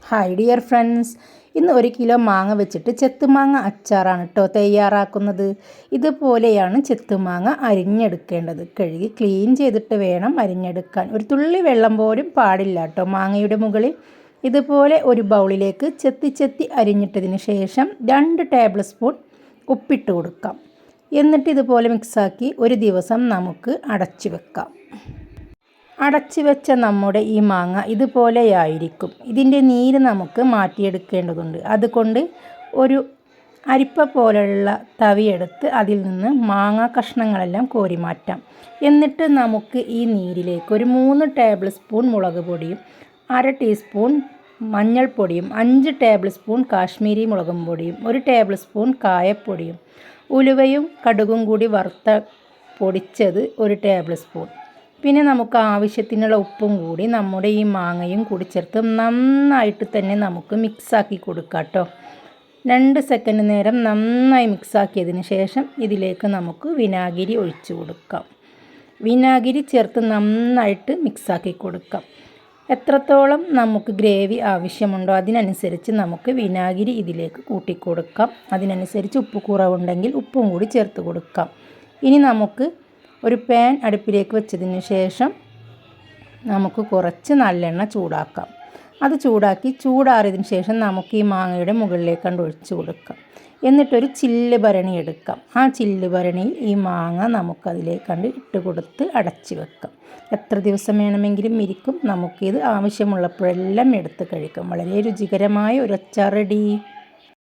Hi dear friends, ഇന്ന് 1 kilo മാങ്ങ വെച്ചിട്ട് ചെത്തുമാങ്ങ അച്ചാറാണ് കേട്ടോ തയ്യാറാക്കുന്നത്. ഇതുപോലെയാണ് ചെത്തുമാങ്ങ അരിഞ്ഞെടുക്കേണ്ടത്. കഴുകി ക്ലീൻ ചെയ്തിട്ട് വേണം അരിഞ്ഞെടുക്കാൻ. ഒരു തുള്ളി വെള്ളം പോലും പാടില്ല കേട്ടോ മാങ്ങയുടെ മുകളിൽ. ഇതുപോലെ ഒരു ബൗളിലേക്ക് ചെത്തി അരിഞ്ഞിട്ടതിന് ശേഷം 2 ടേബിൾ സ്പൂൺ ഉപ്പിട്ട് കൊടുക്കാം. എന്നിട്ട് ഇതുപോലെ മിക്സാക്കി ഒരു ദിവസം നമുക്ക് അടച്ചു വെക്കാം. അടച്ചു വെച്ച നമ്മുടെ ഈ മാങ്ങ ഇതുപോലെയായിരിക്കും. ഇതിൻ്റെ നീര് നമുക്ക് മാറ്റിയെടുക്കേണ്ടതുണ്ട്. അതുകൊണ്ട് ഒരു അരിപ്പ പോലെയുള്ള തവിയെടുത്ത് അതിൽ നിന്ന് മാങ്ങ കഷ്ണങ്ങളെല്ലാം കോരി മാറ്റാം. എന്നിട്ട് നമുക്ക് ഈ നീരിലേക്ക് ഒരു 3 ടേബിൾ സ്പൂൺ മുളക് പൊടിയും 1/2 ടീസ്പൂൺ മഞ്ഞൾപ്പൊടിയും 5 ടേബിൾ സ്പൂൺ കാശ്മീരി മുളകും പൊടിയും 1 ടേബിൾ സ്പൂൺ കായപ്പൊടിയും ഉലുവയും കടുകും കൂടി പൊടിച്ചത് 1 ടേബിൾ സ്പൂൺ, പിന്നെ നമുക്ക് ആവശ്യത്തിനുള്ള ഉപ്പും കൂടി നമ്മുടെ ഈ മാങ്ങയും കൂടി ചേർത്ത് നന്നായിട്ട് തന്നെ നമുക്ക് മിക്സാക്കി കൊടുക്കാം കേട്ടോ. 2 സെക്കൻഡ് നേരം നന്നായി മിക്സാക്കിയതിന് ശേഷം ഇതിലേക്ക് നമുക്ക് വിനാഗിരി ഒഴിച്ചു കൊടുക്കാം. വിനാഗിരി ചേർത്ത് നന്നായിട്ട് മിക്സാക്കി കൊടുക്കാം. എത്രത്തോളം നമുക്ക് ഗ്രേവി ആവശ്യമുണ്ടോ അതിനനുസരിച്ച് നമുക്ക് വിനാഗിരി ഇതിലേക്ക് കൂട്ടിക്കൊടുക്കാം. അതിനനുസരിച്ച് ഉപ്പ് കുറവുണ്ടെങ്കിൽ ഉപ്പും കൂടി ചേർത്ത് കൊടുക്കാം. ഇനി നമുക്ക് ഒരു പാൻ അടുപ്പിലേക്ക് വെച്ചതിന് ശേഷം നമുക്ക് കുറച്ച് നല്ലെണ്ണ ചൂടാക്കാം. അത് ചൂടാറിയതിന് ശേഷം നമുക്ക് ഈ മാങ്ങയുടെ മുകളിലേക്ക് ഒഴിച്ചു കൊടുക്കാം. എന്നിട്ടൊരു ചില്ല് ഭരണി എടുക്കാം. ആ ചില്ല് ഭരണിയിൽ ഈ മാങ്ങ നമുക്കതിലേക്ക് ഇട്ട് കൊടുത്ത് അടച്ചു വെക്കാം. എത്ര ദിവസം വേണമെങ്കിലും ഇരിക്കും. നമുക്കിത് ആവശ്യമുള്ളപ്പോഴെല്ലാം എടുത്ത് കഴിക്കാം. വളരെ രുചികരമായ ഒരു അച്ചാർ റെഡി.